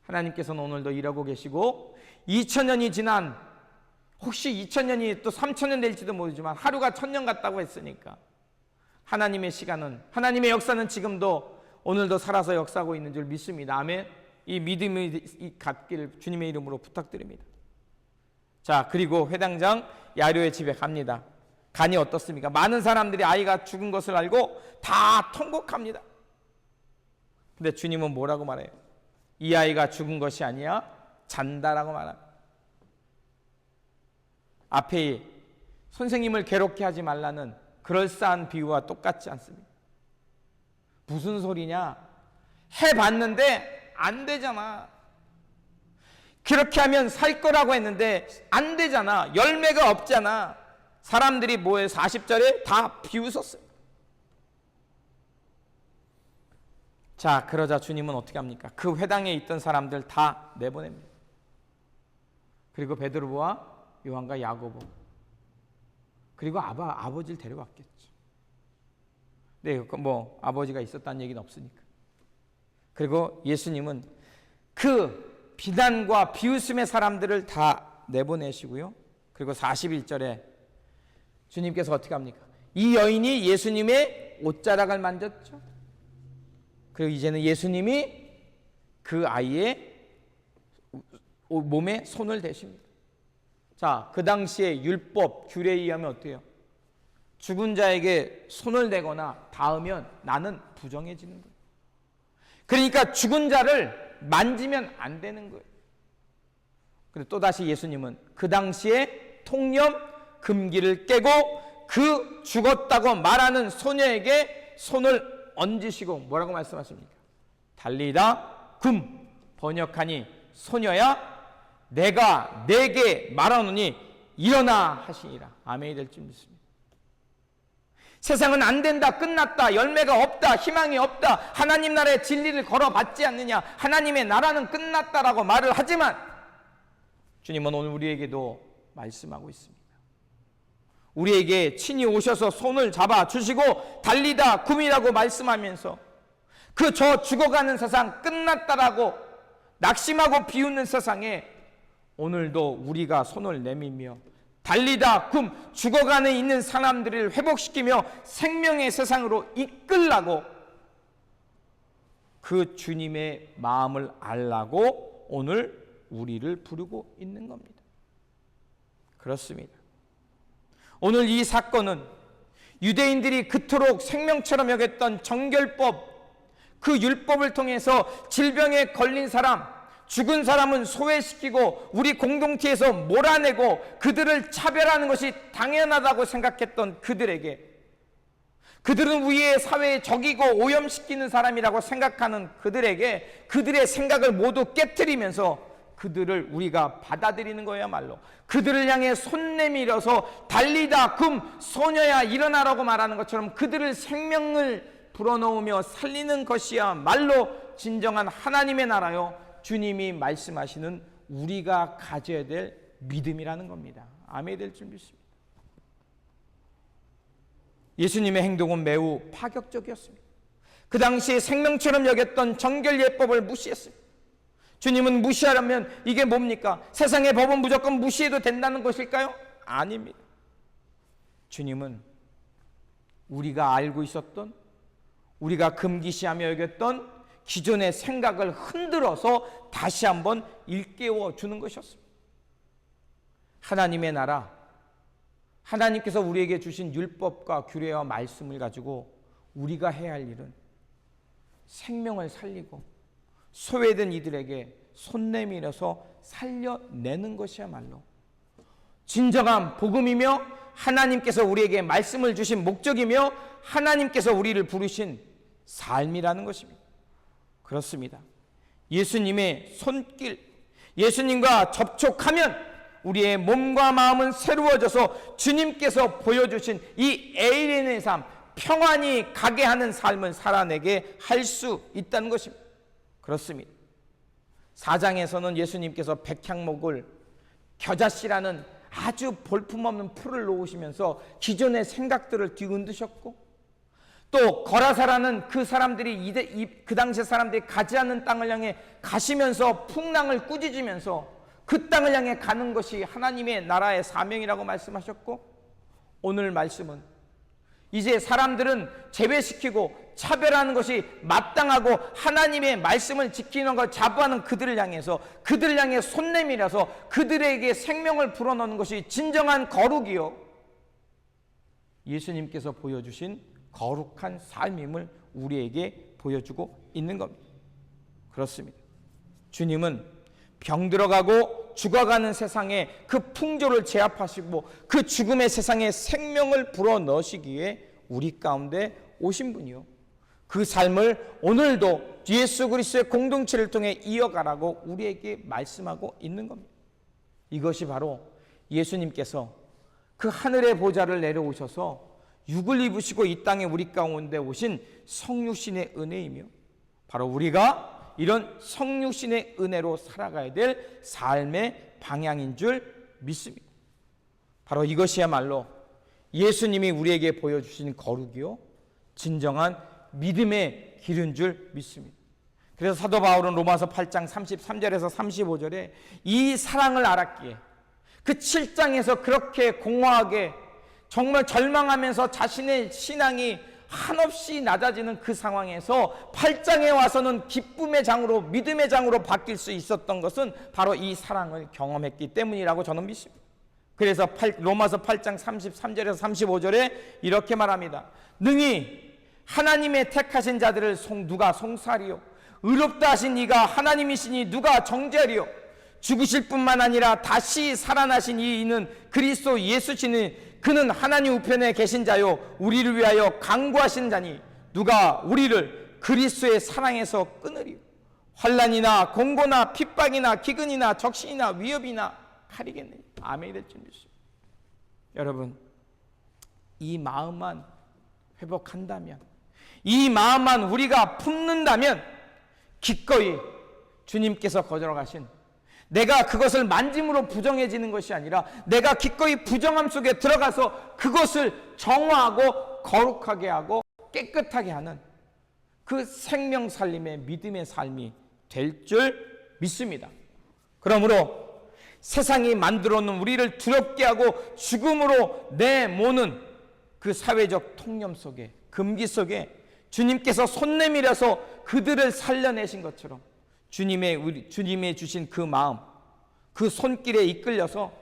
하나님께서는 오늘도 일하고 계시고 2000년이 지난, 혹시 2000년이 또 3000년 될지도 모르지만 하루가 1000년 같다고 했으니까 하나님의 시간은, 하나님의 역사는 지금도 오늘도 살아서 역사하고 있는 줄 믿습니다. 아멘. 이 믿음이 갖기를 주님의 이름으로 부탁드립니다. 자, 그리고 회당장 야료의 집에 갑니다. 간이 어떻습니까? 많은 사람들이 아이가 죽은 것을 알고 다 통곡합니다. 근데 주님은 뭐라고 말해요? 이 아이가 죽은 것이 아니야 잔다라고 말합니다. 앞에 선생님을 괴롭게 하지 말라는 그럴싸한 비유와 똑같지 않습니다. 무슨 소리냐? 해봤는데 안 되잖아. 그렇게 하면 살 거라고 했는데 안 되잖아. 열매가 없잖아. 사람들이 뭐에 40절에 다 비웃었어요. 자, 그러자 주님은 어떻게 합니까? 그 회당에 있던 사람들 다 내보냅니다. 그리고 베드로와 요한과 야고보, 그리고 아버지를 데려왔겠죠. 네, 뭐 아버지가 있었다는 얘기는 없으니까. 그리고 예수님은 그 비난과 비웃음의 사람들을 다 내보내시고요. 그리고 41절에 주님께서 어떻게 합니까? 이 여인이 예수님의 옷자락을 만졌죠. 그리고 이제는 예수님이 그 아이의 몸에 손을 대십니다. 자, 그 당시에 율법, 규례에 의하면 어때요? 죽은 자에게 손을 대거나 닿으면 나는 부정해지는 거예요. 그러니까 죽은 자를 만지면 안 되는 거예요. 그리고 또다시 예수님은 그 당시에 통념, 금기를 깨고 그 죽었다고 말하는 소녀에게 손을 얹으시고 뭐라고 말씀하십니까? 달리다 굼, 번역하니 소녀야 내가 네게 말하노니 일어나 하시니라. 아멘이 될 줄 믿습니다. 세상은 안 된다, 끝났다, 열매가 없다, 희망이 없다, 하나님 나라의 진리를 걸어받지 않느냐, 하나님의 나라는 끝났다라고 말을 하지만 주님은 오늘 우리에게도 말씀하고 있습니다. 우리에게 친히 오셔서 손을 잡아 주시고 달리다 굼이라고 말씀하면서 그 저 죽어가는 세상, 끝났다라고 낙심하고 비웃는 세상에 오늘도 우리가 손을 내밀며 달리다 굼, 죽어가는 있는 사람들을 회복시키며 생명의 세상으로 이끌라고 그 주님의 마음을 알라고 오늘 우리를 부르고 있는 겁니다. 그렇습니다. 오늘 이 사건은 유대인들이 그토록 생명처럼 여겼던 정결법, 그 율법을 통해서 질병에 걸린 사람, 죽은 사람은 소외시키고 우리 공동체에서 몰아내고 그들을 차별하는 것이 당연하다고 생각했던 그들에게, 그들은 우리의 사회의 적이고 오염시키는 사람이라고 생각하는 그들에게 그들의 생각을 모두 깨트리면서 그들을 우리가 받아들이는 거야말로 그들을 향해 손 내밀어서 달리다 굼, 소녀야 일어나라고 말하는 것처럼 그들을 생명을 불어넣으며 살리는 것이야말로 진정한 하나님의 나라요, 주님이 말씀하시는 우리가 가져야 될 믿음이라는 겁니다. 아멘 될 줄 믿습니다. 예수님의 행동은 매우 파격적이었습니다. 그 당시에 생명처럼 여겼던 정결예법을 무시했습니다. 주님은 무시하려면 이게 뭡니까? 세상의 법은 무조건 무시해도 된다는 것일까요? 아닙니다. 주님은 우리가 알고 있었던, 우리가 금기시하며 여겼던 기존의 생각을 흔들어서 다시 한번 일깨워 주는 것이었습니다. 하나님의 나라, 하나님께서 우리에게 주신 율법과 규례와 말씀을 가지고 우리가 해야 할 일은 생명을 살리고 소외된 이들에게 손 내밀어서 살려내는 것이야말로 진정한 복음이며 하나님께서 우리에게 말씀을 주신 목적이며 하나님께서 우리를 부르신 삶이라는 것입니다. 그렇습니다. 예수님의 손길, 예수님과 접촉하면 우리의 몸과 마음은 새로워져서 주님께서 보여주신 이 에이렌의 삶, 평안히 가게 하는 삶을 살아내게 할 수 있다는 것입니다. 그렇습니다. 4장에서는 예수님께서 백향목을 겨자씨라는 아주 볼품없는 풀을 놓으시면서 기존의 생각들을 뒤흔드셨고, 또 거라사라는 그 사람들이 그 당시 사람들이 가지 않는 땅을 향해 가시면서 풍랑을 꾸짖으면서 그 땅을 향해 가는 것이 하나님의 나라의 사명이라고 말씀하셨고, 오늘 말씀은 이제 사람들은 제외시키고 차별하는 것이 마땅하고 하나님의 말씀을 지키는 것 자부하는 그들을 향해서 그들을 향해 손 내밀어서 그들에게 생명을 불어넣는 것이 진정한 거룩이요 예수님께서 보여주신 거룩한 삶임을 우리에게 보여주고 있는 겁니다. 그렇습니다. 주님은 병들어가고 죽어가는 세상에 그 풍조를 제압하시고 그 죽음의 세상에 생명을 불어넣으시기 위해 우리 가운데 오신 분이요, 그 삶을 오늘도 예수 그리스도의 공동체를 통해 이어가라고 우리에게 말씀하고 있는 겁니다. 이것이 바로 예수님께서 그 하늘의 보좌를 내려오셔서 육을 입으시고 이 땅에 우리 가운데 오신 성육신의 은혜이며, 바로 우리가 이런 성육신의 은혜로 살아가야 될 삶의 방향인 줄 믿습니다. 바로 이것이야말로 예수님이 우리에게 보여주신 거룩이요 진정한 믿음의 길인 줄 믿습니다. 그래서 사도 바울은 로마서 8장 33절에서 35절에 이 사랑을 알았기에, 그 7장에서 그렇게 공허하게 정말 절망하면서 자신의 신앙이 한없이 낮아지는 그 상황에서 8장에 와서는 기쁨의 장으로, 믿음의 장으로 바뀔 수 있었던 것은 바로 이 사랑을 경험했기 때문이라고 저는 믿습니다. 그래서 로마서 8장 33절에서 35절에 이렇게 말합니다. 능히 하나님의 택하신 자들을 누가 송사리요, 의롭다 하신 이가 하나님이시니 누가 정죄하리요. 죽으실 뿐만 아니라 다시 살아나신 이는 그리스도 예수시니 그는 하나님 우편에 계신 자요 우리를 위하여 간구하신 자니 누가 우리를 그리스도의 사랑에서 끊으리요. 환난이나 공고나 핍박이나 기근이나 적신이나 위협이나 칼이겠느냐. 아멘이 될 줄 믿습니다. 여러분, 이 마음만 회복한다면, 이 마음만 우리가 품는다면 기꺼이 주님께서 거절하신, 내가 그것을 만짐으로 부정해지는 것이 아니라 내가 기꺼이 부정함 속에 들어가서 그것을 정화하고 거룩하게 하고 깨끗하게 하는 그 생명 살림의 믿음의 삶이 될 줄 믿습니다. 그러므로 세상이 만들어 놓은 우리를 두렵게 하고 죽음으로 내모는 그 사회적 통념 속에, 금기 속에 주님께서 손 내밀어서 그들을 살려내신 것처럼 주님의 주신 그 마음, 그 손길에 이끌려서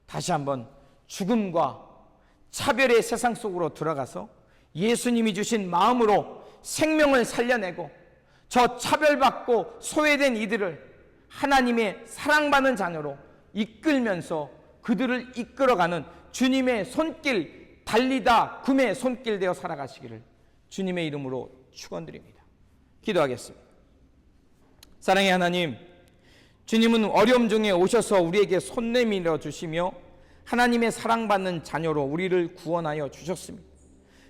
다시 한번 죽음과 차별의 세상 속으로 들어가서 예수님이 주신 마음으로 생명을 살려내고 저 차별받고 소외된 이들을 하나님의 사랑받는 자녀로 이끌면서 그들을 이끌어가는 주님의 손길, 달리다 구매의 손길 되어 살아가시기를 주님의 이름으로 축원드립니다. 기도하겠습니다. 사랑의 하나님, 주님은 어려움 중에 오셔서 우리에게 손 내밀어 주시며 하나님의 사랑받는 자녀로 우리를 구원하여 주셨습니다.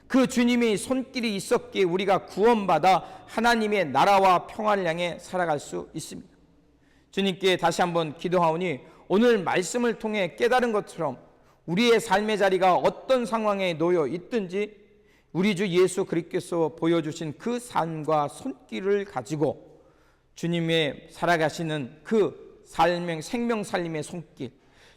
그 주님의 손길이 있었기에 우리가 구원받아 하나님의 나라와 평화를 향해 살아갈 수 있습니다. 주님께 다시 한번 기도하오니 오늘 말씀을 통해 깨달은 것처럼 우리의 삶의 자리가 어떤 상황에 놓여 있든지 우리 주 예수 그리스도께서 보여주신 그 삶과 손길을 가지고 주님의 살아가시는 그 생명 살림의 손길,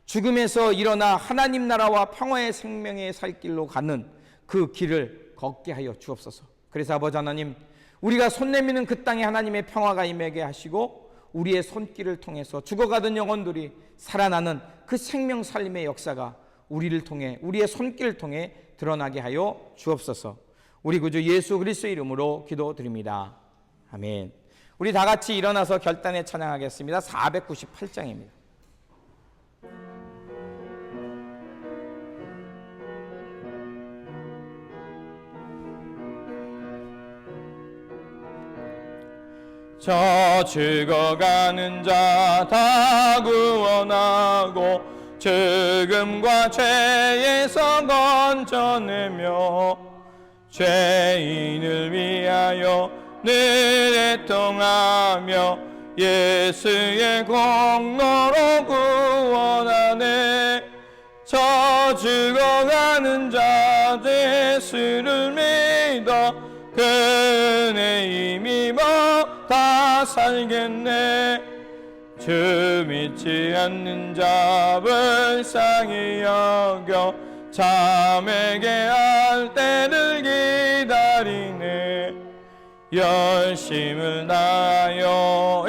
죽음에서 일어나 하나님 나라와 평화의 생명의 살 길로 가는 그 길을 걷게 하여 주옵소서. 그래서 아버지 하나님, 우리가 손 내미는 그 땅에 하나님의 평화가 임하게 하시고 우리의 손길을 통해서 죽어가던 영혼들이 살아나는 그 생명 살림의 역사가 우리를 통해, 우리의 손길을 통해 드러나게 하여 주옵소서. 우리 구주 예수 그리스도의 이름으로 기도드립니다. 아멘. 우리 다 같이 일어나서 결단에 찬양하겠습니다. 498장입니다. 저 죽어가는 자 다 구원하고 죽음과 죄에서 건져내며 죄인을 위하여 늘 애통하며 예수의 공로로 구원하네. 저 죽어가는 자 예수를 믿어 그 은혜 힘입어 다 살겠네. 주 믿지 않는 자 불쌍히 여겨 잠에게 할 때를 기다리네. 열심을 다하여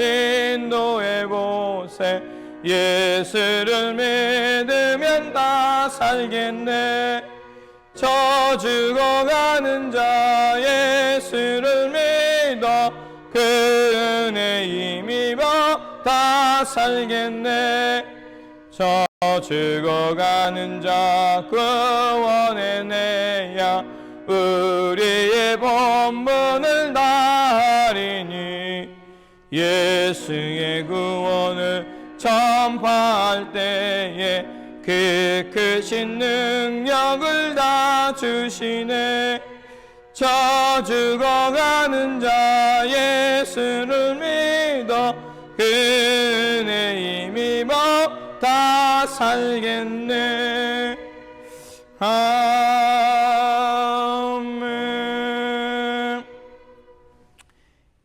인도해보세. 예수를 믿으면 다 살겠네. 저 죽어가는 자 예수를 믿어 그 은혜 힘입어 다 살겠네. 저 죽어가는 자 구원해내야 우리의 본분을 다하리니. 예수의 구원을 전파할 때에 그 크신 능력을 다 주시네. 저 죽어가는 자 예수를 믿어 그 은혜 힘입어 다 살겠네. 아멘.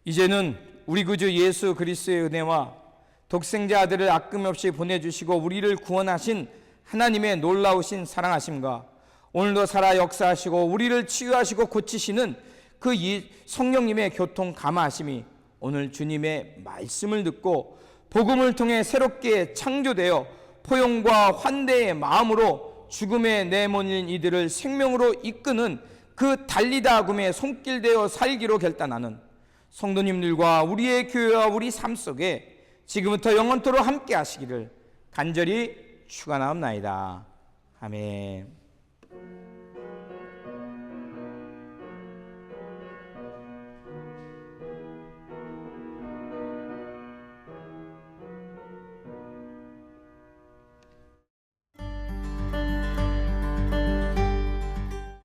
이제는 우리 구주 예수 그리스도의 은혜와 독생자 아들을 아낌없이 보내주시고 우리를 구원하신 하나님의 놀라우신 사랑하심과 오늘도 살아 역사하시고 우리를 치유하시고 고치시는 그 성령님의 교통 감화하심이 오늘 주님의 말씀을 듣고 복음을 통해 새롭게 창조되어 포용과 환대의 마음으로 죽음에 내몰린 이들을 생명으로 이끄는 그 달리다 금에 손길되어 살기로 결단하는 성도님들과 우리의 교회와 우리 삶 속에 지금부터 영원토록 함께 하시기를 간절히 축원하옵나이다. 아멘.